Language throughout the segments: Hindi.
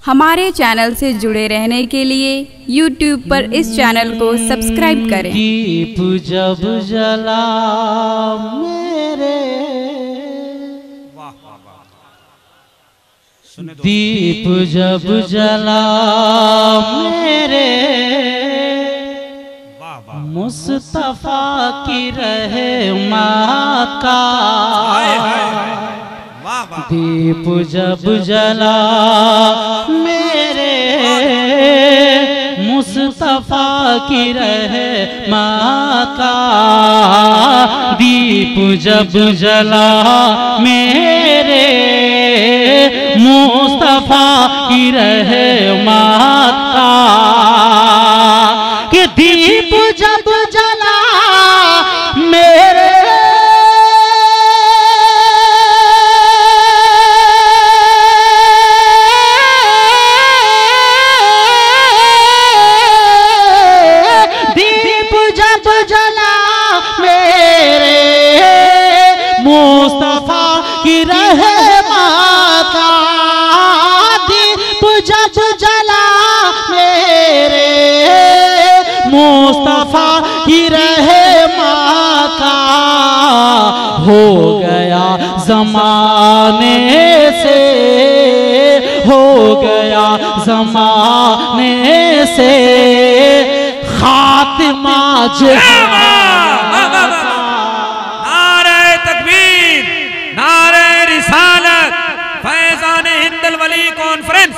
हमारे चैनल से जुड़े रहने के लिए YouTube पर इस चैनल को सब्सक्राइब करें। दीप जब जला मेरे, दीप जब जला मेरे, मुस्तफा की रहमत का। दीप जब जला मेरे, मुस्तफा की रहमत का। दीप जब जला मेरे, मुस्तफा की रहमत का। कि दीप जब जला मेरे, दीप जब जला मेरे, मुस्तफा की रहमत का। दीप जब जला मेरे, मुस्तफा की रहमत का। हो गया ज़माने से, हो गया ज़माने से खात्मा जहां। नारे तकबीर, नारे रिसालत। फैजान हिंदल वली कॉन्फ्रेंस,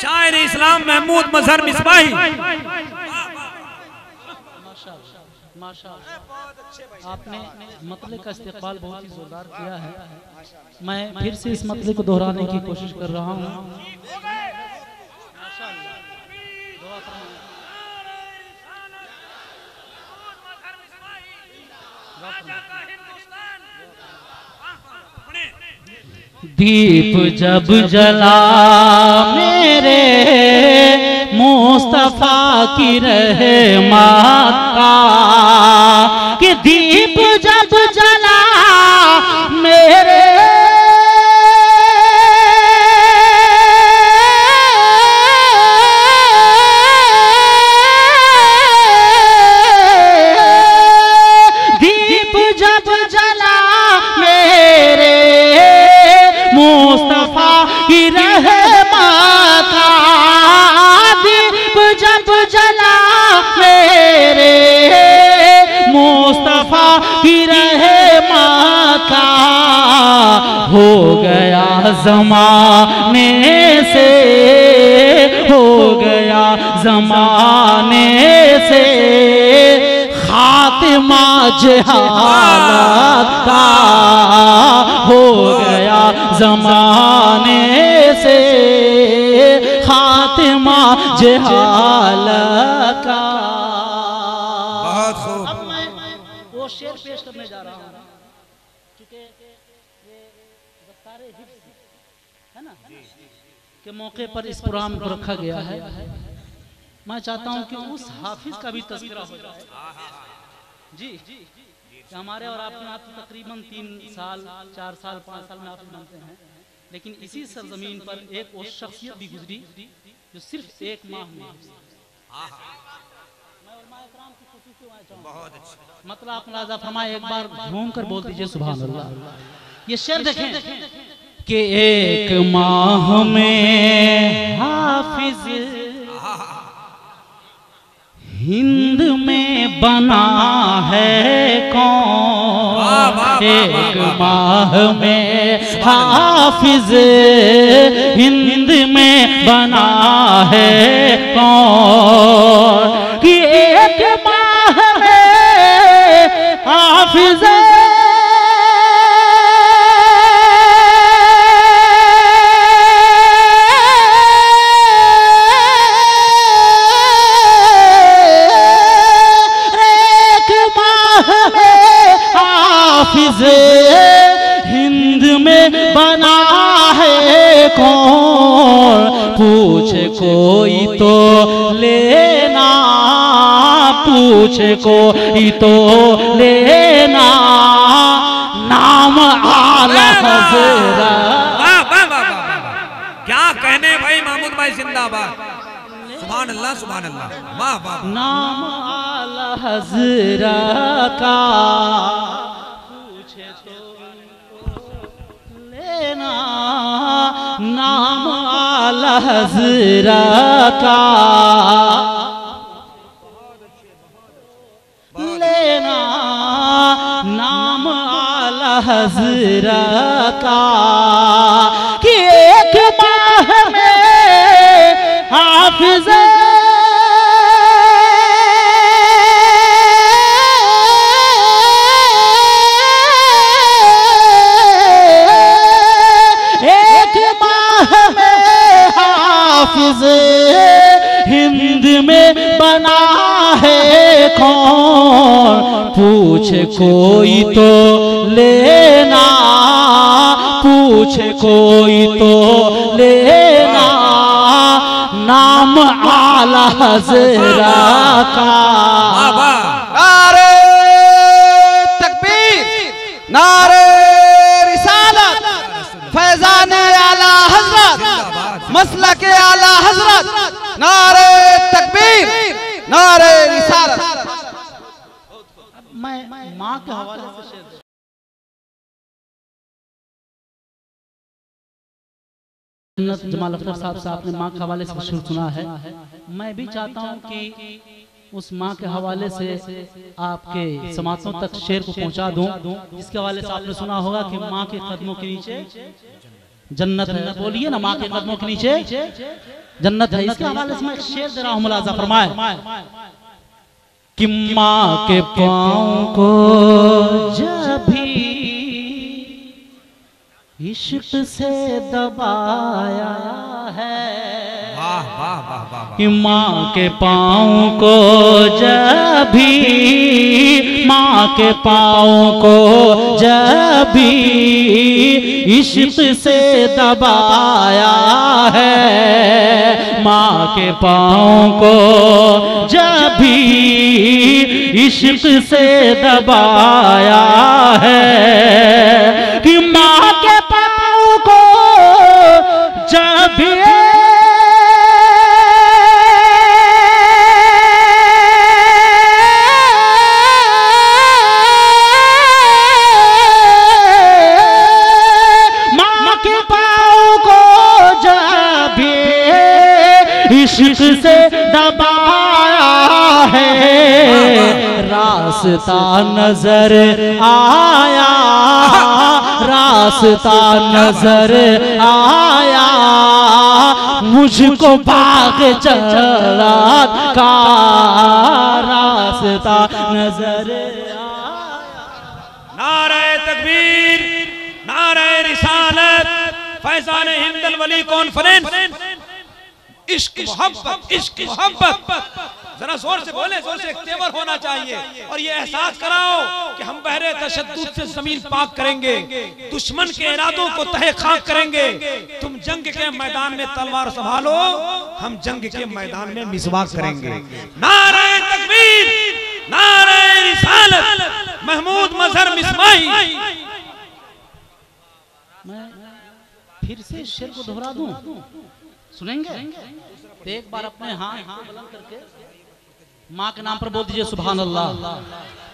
शायर इस्लाम महमूद मजहर मिसबाही। आपने मतले का इस्तेमाल बहुत ही जोरदार किया है। मैं फिर से इस मतले को दोहराने की कोशिश कर रहा हूँ। दीप जब जला मेरे, मुस्तफा की रहमत का। कि दीप जब जला मेरे, दीप जब जला मेरे, मुस्तफा की रहमत का। दीप जब जला मेरे, मुस्तफा की रहमत का। हो गया ज़माने से, हो गया ज़माने से खात्मा जहालत का। हो गया ज़माने से खात्मा जहालत का। बहुत खूब। अब मैं वो शेर पेश करने जा रहा हूँ, क्योंकि ये ज़फ्तारे हिफ्ज़ है ना, के मौके पर इस प्रोग्राम को रखा गया है। मैं चाहता हूँ कि उस हाफिज का भी तज़किरा हो जाए। जी, कि हमारे और आपके यहाँ तो तकरीबन 3 साल 4 साल 5 साल में आप मानते हैं, लेकिन इसी सरजमीन पर एक वो शख्सियत भी गुजरी जो सिर्फ 1 माह में। बहुत अच्छा। मतलब आप मुलाज़ा फरमाए, एक बार घूम कर बोल दीजिए सुभान अल्लाह। ये शेर देखें कि 1 माह में हाफिज हिंद में बना है कौन। 1 माह में हाफिज हिंद में बना है कौन। कि 1 माह में हाफिज हिंद में बना है कौन। पूछे कोई तो लेना, पूछे कोई तो लेना, नाम आला हज़रत। क्या कहने भाई महमूद भाई जिंदाबाद। सुभान अल्लाह सुभान अल्लाह। वाह वाह। नाम आला हजरा का पूछे तो लेना, नाम आला हजरा का लेना, नाम आला हजरा का कि एक माह में हाफिज एक माह में हाफिज हिंद में बना है कौन, पूछे कोई तो लेना, पूछे कोई तो लेना, नाम आला हजरा का। नारे तकबीर, नारे रिसालत, फैजान आला हजरत, मसलक आला हजरत, नारे तकबीर, नारे रिसालत। मैं माँ के हवाले से शेर जमाल अख्तर साहब से आपने माँ के हवाले से शेर सुना है। मैं भी चाहता हूँ कि उस माँ के हवाले से आपके समातों तक शेर को पहुँचा दूँ, जिसके हवाले से आपने सुना होगा कि माँ के कदमों के नीचे जन्नत है। बोलिए ना, माँ के कदमों के नीचे जन्नत है। इसके हवाले से मैं एक शेर दे रहा हूँ, मुलाजा फरमाए कि माँ के पाँव को जब भी इश्क से दबाया है, वाह वाह वाह वाह। कि माँ के पाँव को जब भी, माँ के पाँव को जब भी इश्क से दबाया है, माँ के पाँव को जब भी इश्क से दबाया है, कि माँ के पाँव को जब भी इश्क से दबाया है, रास्ता नजर आया, रास्ता नजर आया, मुझको बाग जन्नत का रास्ता नजर आया। नारे तकबीर, नारे रिसालत, फैजान हिंदल वली कॉन्फ्रेंस। इश्क मोहब्बत, इश्क मोहब्बत, जरा जोर से बोले, जोर से एक तेवर होना चाहिए और ये एहसास कराओ कि हम बहरे तशद्दुद से जमीन पाक करेंगे, दुश्मन के इरादों को तहे खाक करेंगे। तुम जंग के मैदान में तलवार संभालो, हम जंग के मैदान में मिसवाक करेंगे। नारे तकबीर, नारे रिसालत, महमूद मजहर मिसबाही। मैं फिर से शेर को दोहरा दूं, सुनेंगे? तो एक बार अपने हाथ बुलंद करके माँ के नाम पर बोल दीजिए सुभान अल्लाह,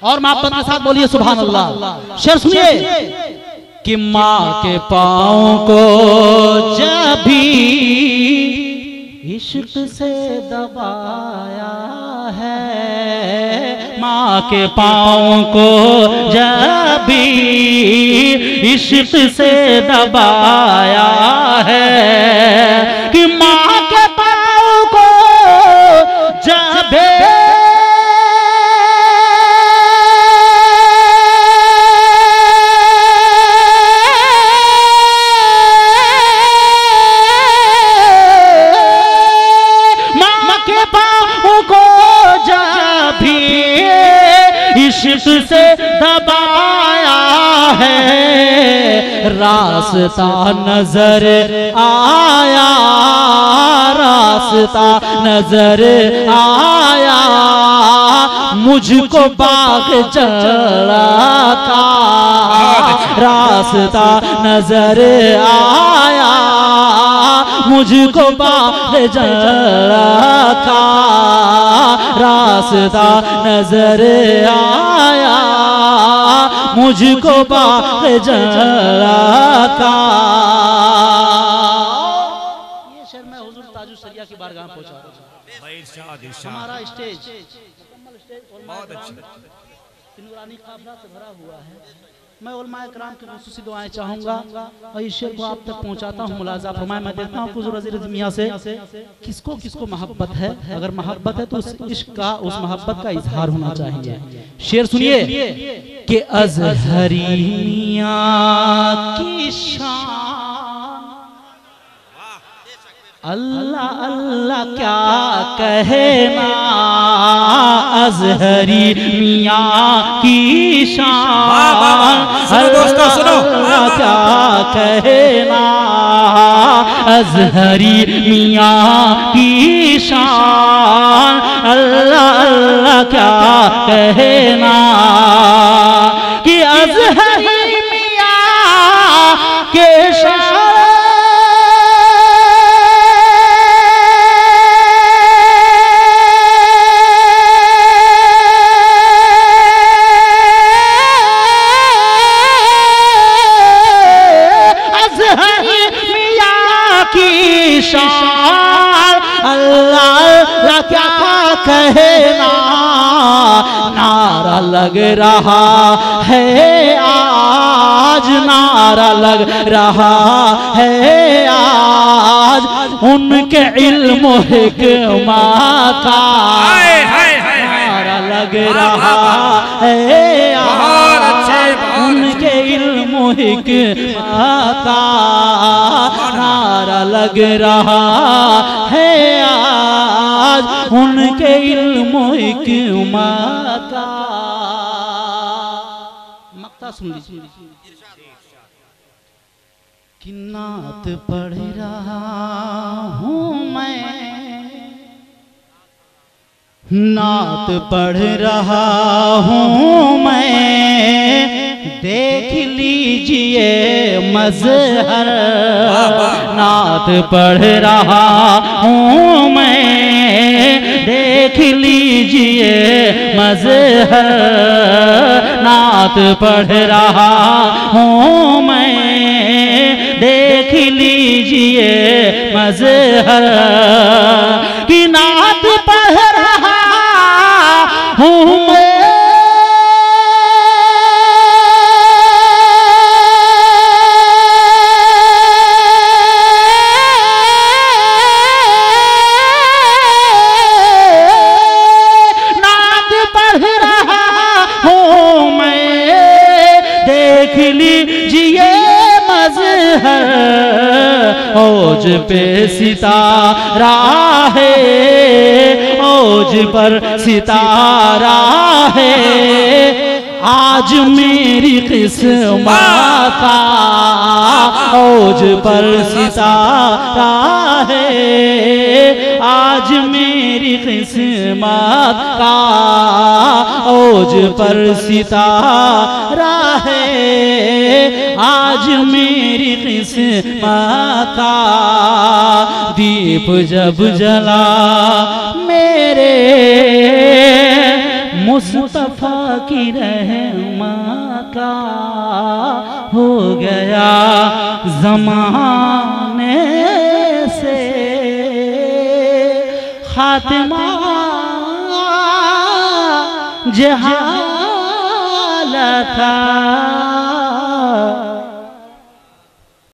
और माँ के साथ बोलिए सुभान अल्लाह। शेर सुनिए कि माँ के पाँव को जब भी इश्क से दबाया है, माँ के पाँव को जब भी इश्क से दबाया है, कि माँ के पाँव को जब इश्क से दबाया है, रास्ता नजर आया, रास्ता नजर आया, मुझको बाग चढ़ा था रास्ता नजर आया, मुझको बाग़ जन्नत का रास्ता नजर आया, मुझको बाग़ जन्नत का। ये शेर मैं हुजूर ताजु सरिया की बारगाह में पहुंचा रहा हूं। हमारा स्टेज मुकम्मल स्टेज बहुत अच्छा नूरानी काफिला से भरा हुआ है। मैं उलमाए कराम की खुसूसी दुआएं चाहूंगा और इस शेर को आप तक पहुंचाता हूं। मुलाजा फरमाए। मैं देखता हूं हुजूर अज़ीज़ मियां से किसको किसको मोहब्बत है। अगर मोहब्बत है तो उस इश्क का, उस मोहब्बत का इजहार होना चाहिए। शेर सुनिए कि अज़हरी मियां की शान, अल्लाह अल्लाह क्या कहना, अज़हरी मियां की शान, अल्लाह क्या कहना, अज़हरी मियां की शान, अल्लाह अल्लाह क्या कहना, कि अज़हरी मियां के शान अल्लाह क्या कहना, नारा लग रहा है आज, नारा लग रहा है आज, उनके इल्म हिकमत का नारा लग रहा है आज, उनके इल्म हिकमत का नारा लग रहा है आज, उनके इल्म हिकमत का। मक्ता सुन लीजिए। कि नात पढ़ रहा हूँ मैं, नात पढ़ रहा हूँ मैं, देख लीजिए मज़हर, नात पढ़ रहा हूँ मैं, देख लीजिए मज़हर, नात पढ़ रहा हूँ मैं, देख लीजिए मज़हर, कि नात पढ़ रहा हूँ मैं, औज पे सितारा है, औज पर सितारा है, आज मेरी किस्मत का, औज पर सितारा है, आज मेरी किस्मत का, औज पर सितारा है, आज मेरी किस्मत का। दीप जब जला मेरे मुस्तफा की रहमत का, हो गया ज़माने से खात्मा, जहालत था